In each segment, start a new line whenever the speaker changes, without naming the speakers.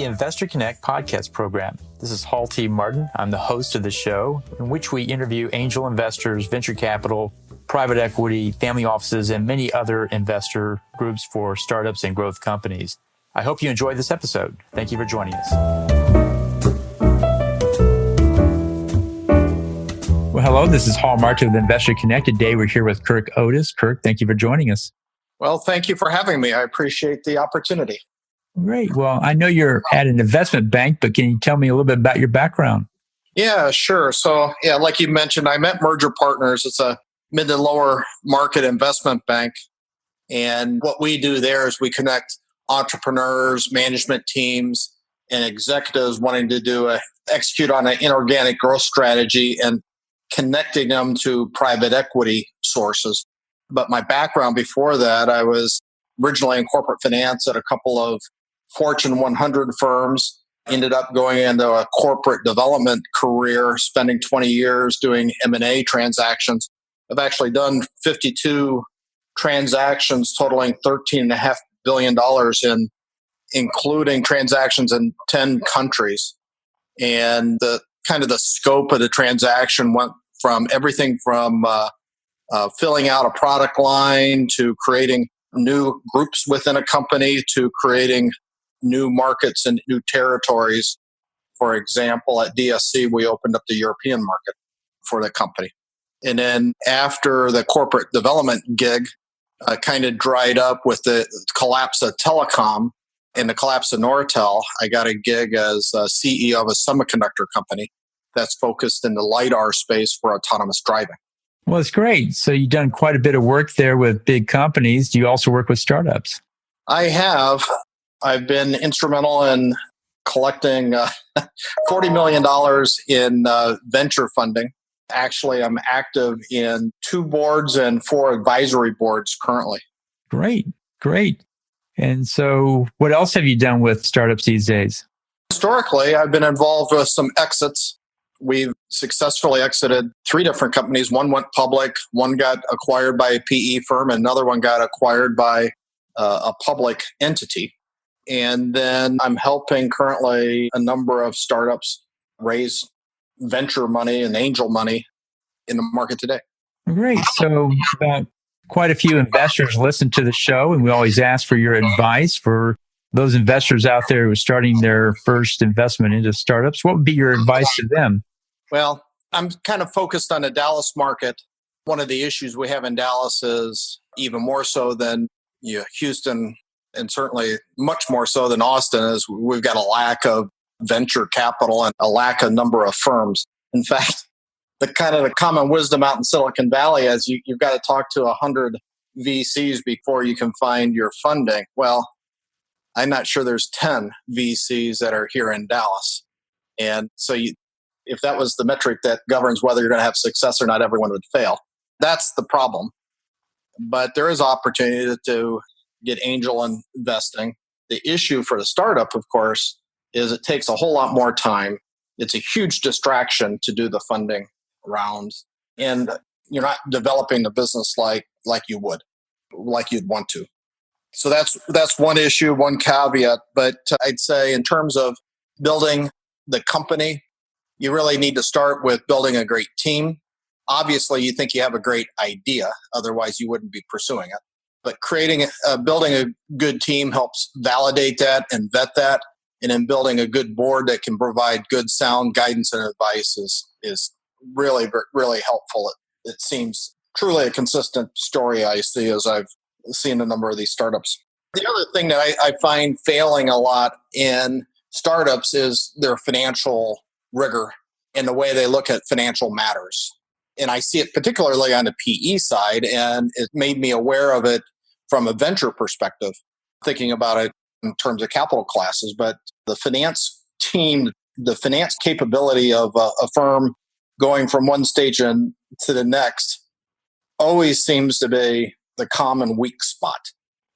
Investor Connect podcast program. This is Hall T. Martin. I'm the host of the show, in which we interview angel investors, venture capital, private equity, family offices, and many other investor groups for startups and growth companies. I hope you enjoyed this episode. Thank you for joining us. Well, hello, this is Hall Martin with Investor Connect. Today we're here with Kirk Otis. Kirk, thank you for joining us.
Well, thank you for having me. I appreciate the opportunity.
Great. Well, I know you're at an investment bank, but can you tell me a little bit about your background?
Yeah, sure. So, like you mentioned, I'm at Merger Partners. It's a mid to lower market investment bank. And what we do there is we connect entrepreneurs, management teams, and executives wanting to execute on an inorganic growth strategy and connecting them to private equity sources. But my background before that, I was originally in corporate finance at a couple of Fortune 100 firms, ended up going into a corporate development career, spending 20 years doing M&A transactions. I've actually done 52 transactions totaling $13.5 billion including transactions in 10 countries. And the scope of the transaction went from everything from filling out a product line to creating new groups within a company to creating new markets and new territories. For example, at DSC, we opened up the European market for the company. And then after the corporate development gig kind of dried up with the collapse of telecom and the collapse of Nortel, I got a gig as a CEO of a semiconductor company that's focused in the LiDAR space for autonomous driving.
Well, it's great. So you've done quite a bit of work there with big companies. Do you also work with startups?
I have. I've been instrumental in collecting $40 million in venture funding. Actually, I'm active in 2 boards and 4 advisory boards currently.
Great. And so what else have you done with startups these days?
Historically, I've been involved with some exits. We've successfully exited 3 different companies. One went public, one got acquired by a PE firm, and another one got acquired by a public entity. And then I'm helping currently a number of startups raise venture money and angel money in the market today.
Great. So quite a few investors listen to the show, and we always ask for your advice for those investors out there who are starting their first investment into startups. What would be your advice to them?
Well, I'm kind of focused on the Dallas market. One of the issues we have in Dallas is even more so than Houston, and certainly much more so than Austin, is we've got a lack of venture capital and a lack of number of firms. In fact, the common wisdom out in Silicon Valley is you've got to talk to 100 VCs before you can find your funding. Well, I'm not sure there's 10 VCs that are here in Dallas. And so if that was the metric that governs whether you're going to have success or not, everyone would fail. That's the problem. But there is opportunity to get angel investing. The issue for the startup, of course, is it takes a whole lot more time. It's a huge distraction to do the funding rounds. And you're not developing the business like you'd want to. So that's one issue, one caveat. But I'd say in terms of building the company, you really need to start with building a great team. Obviously, you think you have a great idea, otherwise you wouldn't be pursuing it. But building a good team helps validate that and vet that. And then building a good board that can provide good sound guidance and advice is really, really helpful. It seems truly a consistent story I see as I've seen a number of these startups. The other thing that I find failing a lot in startups is their financial rigor and the way they look at financial matters. And I see it particularly on the PE side, and it made me aware of it from a venture perspective, thinking about it in terms of capital classes. But the finance team, the finance capability of a firm going from one stage to the next always seems to be the common weak spot.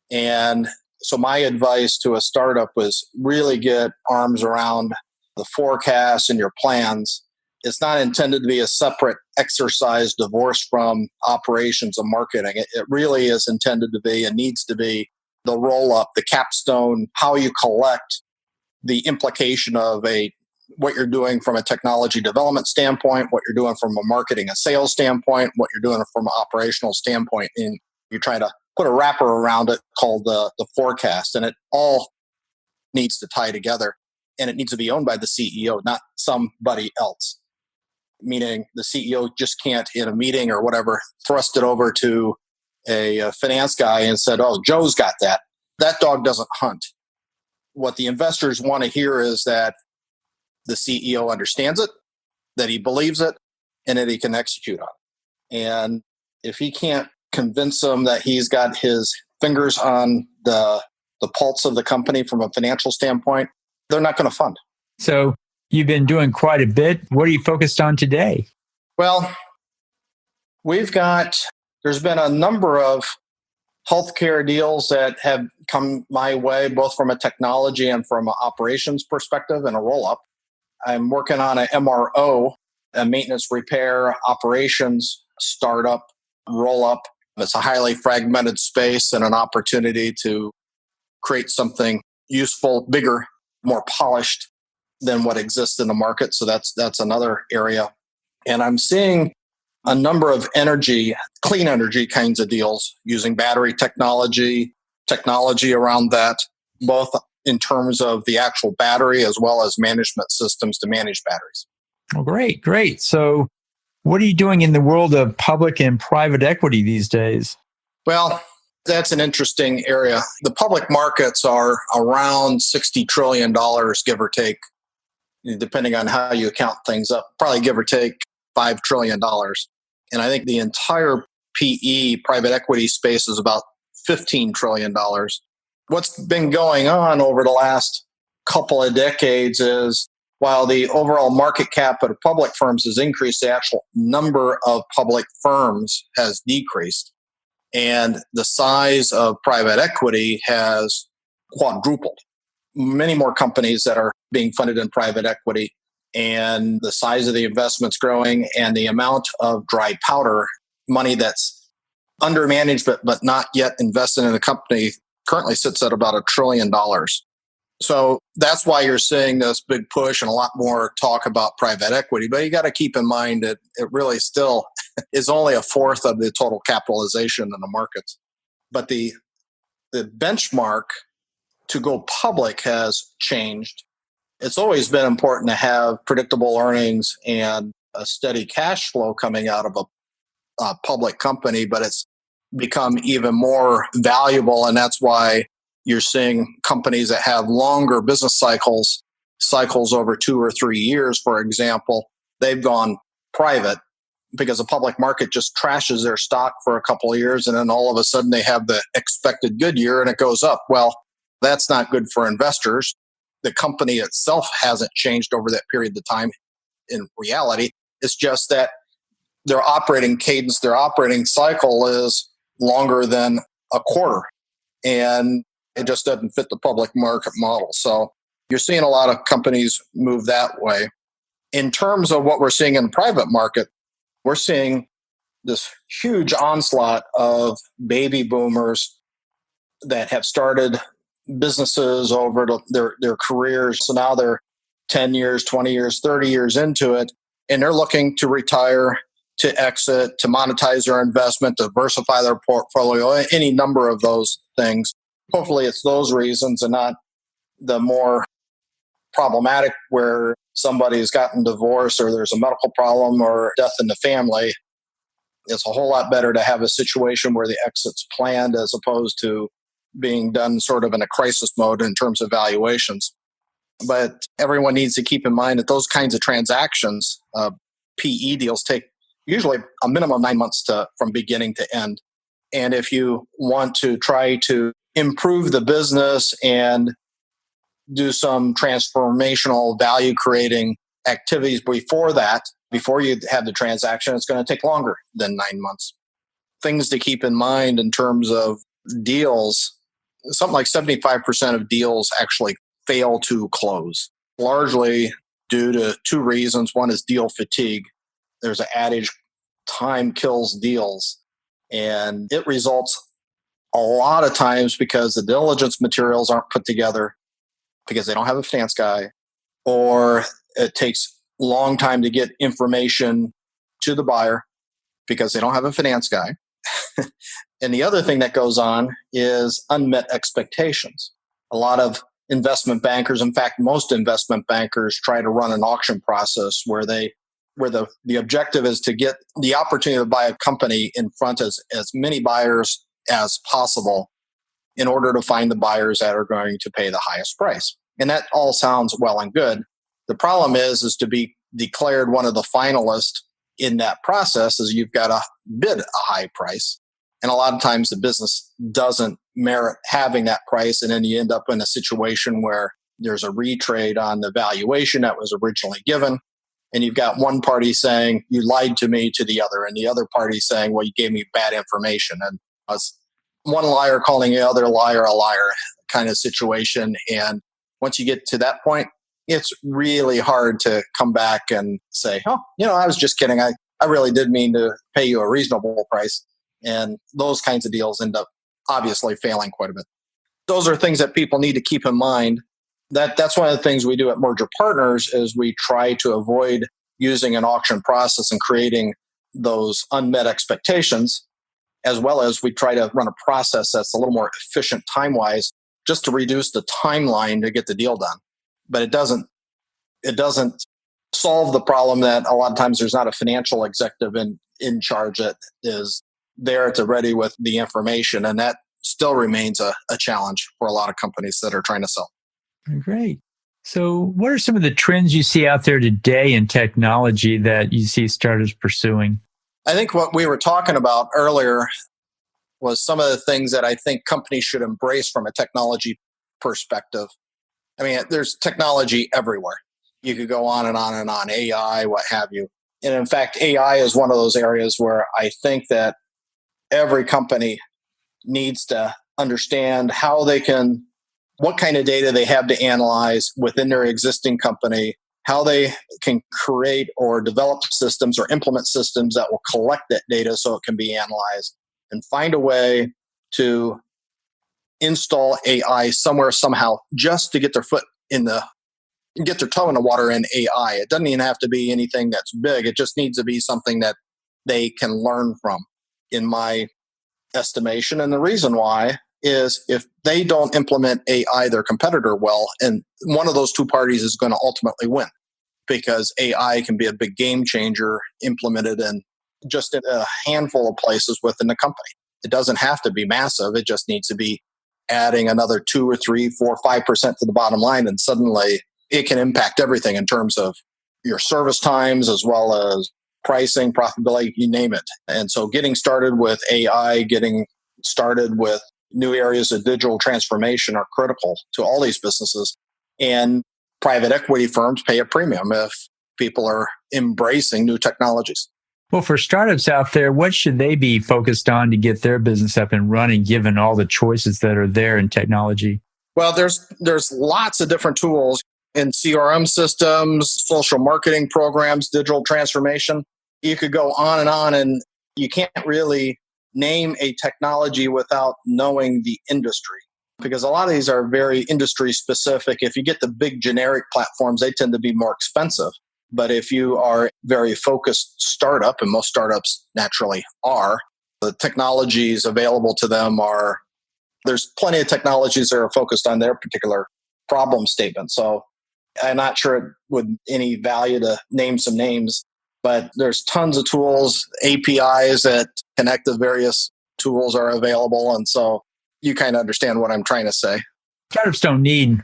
And so my advice to a startup was really get arms around the forecast and your plans. It's not intended to be a separate exercise divorced from operations and marketing. It really is intended to be and needs to be the roll-up, the capstone, how you collect the implication of what you're doing from a technology development standpoint, what you're doing from a marketing and sales standpoint, what you're doing from an operational standpoint, and you're trying to put a wrapper around it called the forecast, and it all needs to tie together, and it needs to be owned by the CEO, not somebody else. Meaning the CEO just can't, in a meeting or whatever, thrust it over to a finance guy and said, "Oh, Joe's got that." That dog doesn't hunt. What the investors want to hear is that the CEO understands it, that he believes it, and that he can execute on it. And if he can't convince them that he's got his fingers on the pulse of the company from a financial standpoint, they're not going to fund.
So you've been doing quite a bit. What are you focused on today?
Well, there's been a number of healthcare deals that have come my way, both from a technology and from an operations perspective and a roll-up. I'm working on an MRO, a maintenance repair operations startup roll-up. It's a highly fragmented space and an opportunity to create something useful, bigger, more polished than what exists in the market. So that's another area. And I'm seeing a number of clean energy kinds of deals using battery technology around that, both in terms of the actual battery as well as management systems to manage batteries.
Oh, great. So what are you doing in the world of public and private equity these days?
Well, that's an interesting area. The public markets are around $60 trillion, give or take, depending on how you count things up, probably give or take $5 trillion. And I think the entire PE, private equity space, is about $15 trillion. What's been going on over the last couple of decades is, while the overall market cap of public firms has increased, the actual number of public firms has decreased. And the size of private equity has quadrupled. Many more companies that are being funded in private equity, and the size of the investments growing, and the amount of dry powder money that's under management but not yet invested in a company currently sits at about $1 trillion. So that's why you're seeing this big push and a lot more talk about private equity. But you got to keep in mind that it really still is only a fourth of the total capitalization in the markets. But the benchmark to go public has changed. It's always been important to have predictable earnings and a steady cash flow coming out of a public company, but it's become even more valuable. And that's why you're seeing companies that have longer business cycles over 2 or 3 years, for example, they've gone private because the public market just trashes their stock for a couple of years, and then all of a sudden they have the expected good year and it goes up. Well, that's not good for investors. The company itself hasn't changed over that period of time in reality. It's just that their operating cadence, their operating cycle is longer than a quarter. And it just doesn't fit the public market model. So you're seeing a lot of companies move that way. In terms of what we're seeing in the private market, we're seeing this huge onslaught of baby boomers that have started businesses over their careers. So now they're 10 years, 20 years, 30 years into it, and they're looking to retire, to exit, to monetize their investment, to diversify their portfolio, any number of those things. Hopefully it's those reasons and not the more problematic where somebody's gotten divorced or there's a medical problem or death in the family. It's a whole lot better to have a situation where the exit's planned as opposed to being done sort of in a crisis mode in terms of valuations. But everyone needs to keep in mind that those kinds of transactions, PE deals, take usually a minimum of 9 months from beginning to end. And if you want to try to improve the business and do some transformational value creating activities before you have the transaction, it's going to take longer than 9 months. Things to keep in mind in terms of deals, something like 75% of deals actually fail to close, largely due to 2 reasons. One is deal fatigue. There's an adage, time kills deals. And it results a lot of times because the diligence materials aren't put together. because they don't have a finance guy, or it takes a long time to get information to the buyer because they don't have a finance guy. And the other thing that goes on is unmet expectations. A lot of investment bankers, in fact, most investment bankers try to run an auction process where the objective is to get the opportunity to buy a company in front of as many buyers as possible in order to find the buyers that are going to pay the highest price. And that all sounds well and good. The problem is to be declared one of the finalists in that process is you've got to bid a high price. And a lot of times the business doesn't merit having that price. And then you end up in a situation where there's a retrade on the valuation that was originally given. And you've got one party saying, you lied to me, to the other. And the other party saying, well, you gave me bad information. And it's one liar calling the other liar a liar kind of situation. And once you get to that point, it's really hard to come back and say, oh, I was just kidding. I really did mean to pay you a reasonable price. And those kinds of deals end up obviously failing quite a bit. Those are things that people need to keep in mind. That's one of the things we do at Merger Partners is we try to avoid using an auction process and creating those unmet expectations, as well as we try to run a process that's a little more efficient time-wise, just to reduce the timeline to get the deal done. But it doesn't solve the problem that a lot of times there's not a financial executive in charge that is there to ready with the information. And that still remains a challenge for a lot of companies that are trying to sell.
Great. So what are some of the trends you see out there today in technology that you see startups pursuing?
I think what we were talking about earlier was some of the things that I think companies should embrace from a technology perspective. I mean, there's technology everywhere. You could go on and on and on, AI, what have you. And in fact, AI is one of those areas where I think that every company needs to understand what kind of data they have to analyze within their existing company, how they can create or develop systems or implement systems that will collect that data so it can be analyzed, and find a way to install AI somewhere, somehow, just to get their toe in the water in AI. It doesn't even have to be anything that's big. It just needs to be something that they can learn from, in my estimation. And the reason why is if they don't implement AI, their competitor will, and one of those two parties is going to ultimately win, because AI can be a big game changer implemented in just in a handful of places within the company. It doesn't have to be massive. It just needs to be adding another 2 or 3, 4, 5% to the bottom line, and suddenly it can impact everything in terms of your service times as well as pricing, profitability, you name it. And so getting started with AI, getting started with new areas of digital transformation are critical to all these businesses. And private equity firms pay a premium if people are embracing new technologies.
Well, for startups out there, what should they be focused on to get their business up and running, given all the choices that are there in technology?
Well, there's lots of different tools in CRM systems, social marketing programs, digital transformation. You could go on, and you can't really name a technology without knowing the industry, because a lot of these are very industry specific. If you get the big generic platforms, they tend to be more expensive. But if you are very focused startup, and most startups naturally are, the technologies available to them there's plenty of technologies that are focused on their particular problem statement. So I'm not sure it would any value to name some names, but there's tons of tools, APIs that connect the various tools are available. And so you kind of understand what I'm trying to say.
Startups don't need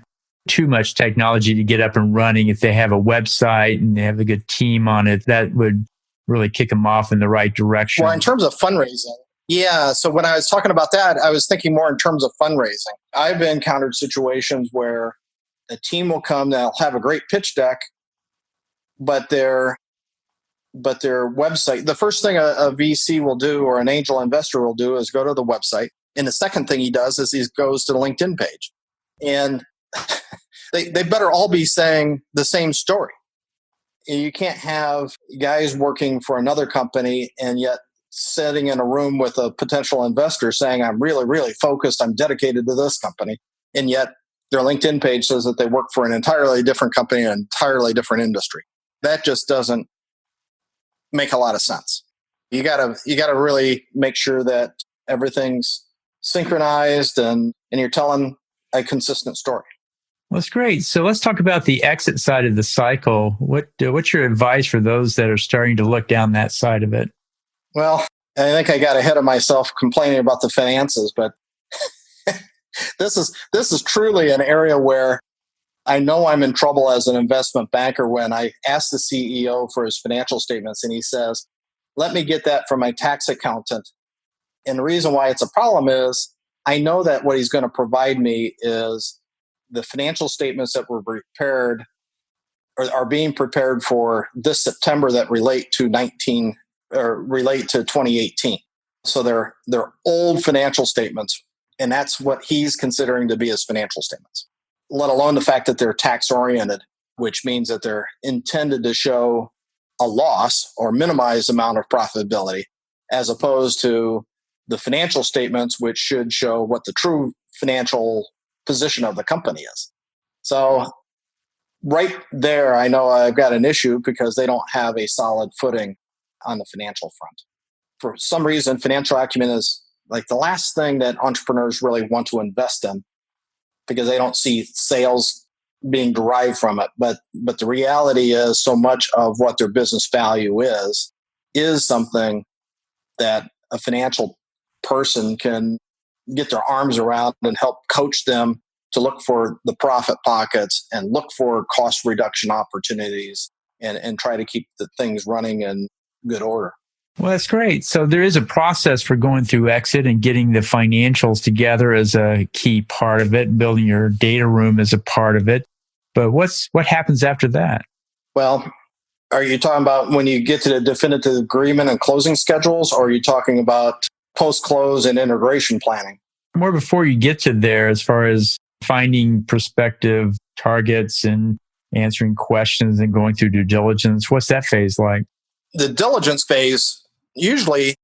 too much technology to get up and running. If they have a website and they have a good team on it, that would really kick them off in the right direction.
Well, in terms of fundraising, yeah. So when I was talking about that, I was thinking more in terms of fundraising. I've encountered situations where a team will come, they'll have a great pitch deck, but their website, the first thing a VC will do or an angel investor will do is go to the website. And the second thing he does is he goes to the LinkedIn page. And they better all be saying the same story. You can't have guys working for another company and yet sitting in a room with a potential investor saying, I'm really, really focused, I'm dedicated to this company. And yet their LinkedIn page says that they work for an entirely different company, an entirely different industry. That just doesn't make a lot of sense. You gotta really make sure that everything's synchronized and you're telling a consistent story.
Well, that's great. So let's talk about the exit side of the cycle. What's your advice for those that are starting to look down that side of it?
Well, I think I got ahead of myself complaining about the finances, but this is truly an area where I know I'm in trouble as an investment banker when I ask the CEO for his financial statements and he says, "Let me get that from my tax accountant." And the reason why it's a problem is I know that what he's going to provide me is the financial statements that were prepared or are being prepared for this September that relate to 2018. So they're old financial statements, and that's what he's considering to be his financial statements. Let alone the fact that they're tax oriented, which means that they're intended to show a loss or minimize the amount of profitability, as opposed to the financial statements, which should show what the true financial position of the company is. So right there, I know I've got an issue because they don't have a solid footing on the financial front. For some reason, financial acumen is like the last thing that entrepreneurs really want to invest in because they don't see sales being derived from it. But the reality is so much of what their business value is something that a financial person can get their arms around and help coach them to look for the profit pockets and look for cost reduction opportunities and try to keep the things running in good order.
Well, that's great. So there is a process for going through exit and getting the financials together as a key part of it. Building your data room as a part of it. But what happens after that?
Well, are you talking about when you get to the definitive agreement and closing schedules, or are you talking about post-close and integration planning?
More before you get to there, as far as finding prospective targets and answering questions and going through due diligence. What's that phase like?
The diligence phase, usually,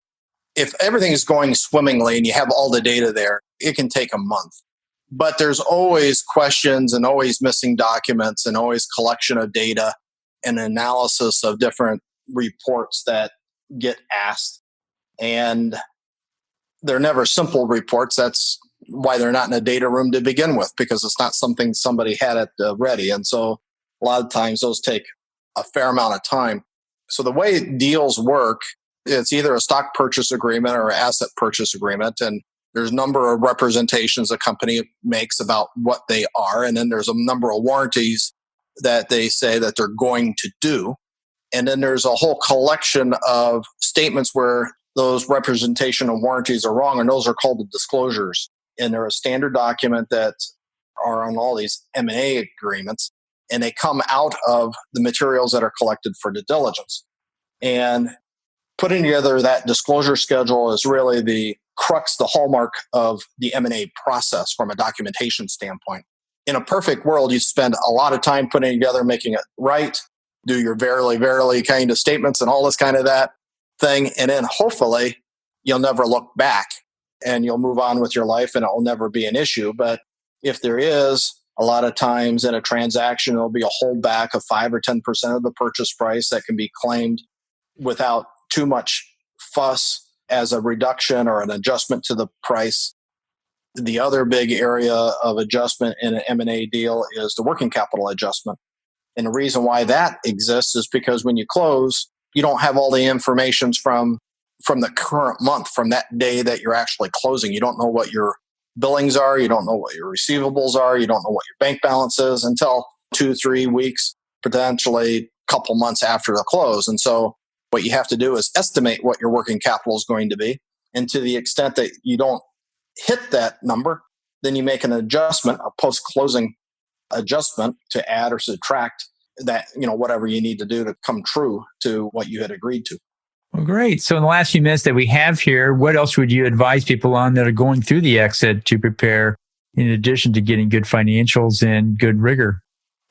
if everything is going swimmingly and you have all the data there, it can take a month. But there's always questions and always missing documents and always collection of data and analysis of different reports that get asked. And they're never simple reports. That's why they're not in a data room to begin with, because it's not something somebody had at ready. And so a lot of times those take a fair amount of time. So the way deals work, it's either a stock purchase agreement or an asset purchase agreement. And there's a number of representations a company makes about what they are. And then there's a number of warranties that they say that they're going to do. And then there's a whole collection of statements where those representation and warranties are wrong, and those are called the disclosures. And they're a standard document that are on all these M&A agreements, and they come out of the materials that are collected for due diligence. And putting together that disclosure schedule is really the crux, the hallmark of the M&A process from a documentation standpoint. In a perfect world, you spend a lot of time putting it together, making it right, do your verily kind of statements and all this kind of that thing. And then hopefully you'll never look back and you'll move on with your life and it will never be an issue. But if there is, a lot of times in a transaction, there'll be a holdback of 5 or 10% of the purchase price that can be claimed without too much fuss as a reduction or an adjustment to the price. The other big area of adjustment in an M&A deal is the working capital adjustment. And the reason why that exists is because when you close, you don't have all the information from the current month, from that day that you're actually closing. You don't know what your billings are. You don't know what your receivables are. You don't know what your bank balance is until 2-3 weeks, potentially a couple months after the close. And so what you have to do is estimate what your working capital is going to be. And to the extent that you don't hit that number, then you make an adjustment, a post-closing adjustment to add or subtract that, whatever you need to do to come true to what you had agreed to.
Well, great. So in the last few minutes that we have here, what else would you advise people on that are going through the exit to prepare in addition to getting good financials and good rigor?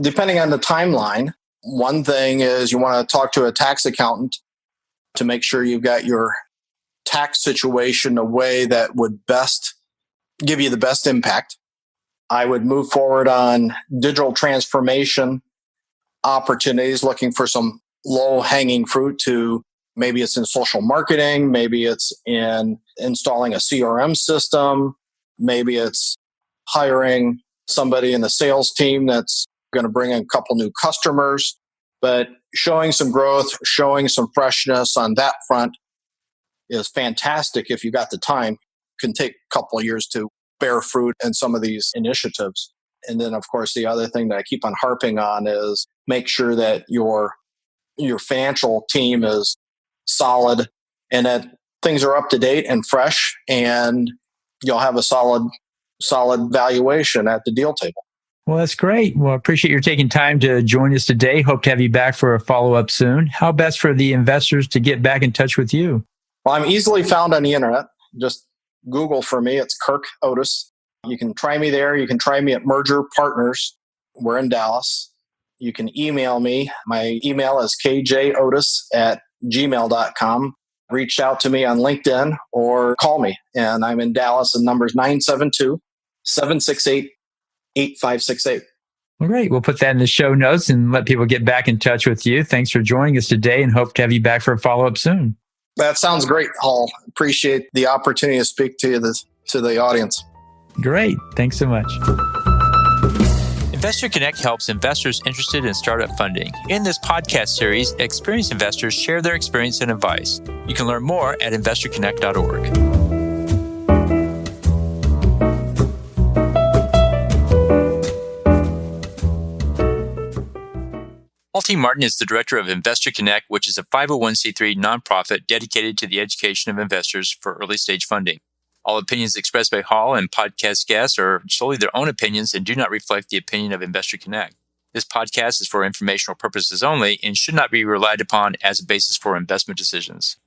Depending on the timeline, one thing is you want to talk to a tax accountant to make sure you've got your tax situation a way that would best give you the best impact. I would move forward on digital transformation opportunities, looking for some low hanging fruit to maybe it's in social marketing, maybe it's in installing a CRM system, maybe it's hiring somebody in the sales team that's going to bring in a couple new customers. But showing some growth, showing some freshness on that front is fantastic if you got the time. Can take a couple of years to bear fruit in some of these initiatives. And then, of course, the other thing that I keep on harping on is make sure that your financial team is solid and that things are up to date and fresh, and you'll have a solid valuation at the deal table.
Well, that's great. Well, I appreciate your taking time to join us today. Hope to have you back for a follow-up soon. How best for the investors to get back in touch with you?
Well, I'm easily found on the internet. Just Google for me. It's Kirk Otis. You can try me there. You can try me at Merger Partners. We're in Dallas. You can email me. My email is kjotis@gmail.com. Reach out to me on LinkedIn or call me. And I'm in Dallas. The number is 972-768-8568.
Well, great. We'll put that in the show notes and let people get back in touch with you. Thanks for joining us today and hope to have you back for a follow-up soon.
That sounds great, Hall. Appreciate the opportunity to speak to the audience.
Great. Thanks so much. Investor Connect helps investors interested in startup funding. In this podcast series, experienced investors share their experience and advice. You can learn more at investorconnect.org. Paul T. Martin is the director of Investor Connect, which is a 501c3 nonprofit dedicated to the education of investors for early-stage funding. All opinions expressed by Hall and podcast guests are solely their own opinions and do not reflect the opinion of Investor Connect. This podcast is for informational purposes only and should not be relied upon as a basis for investment decisions.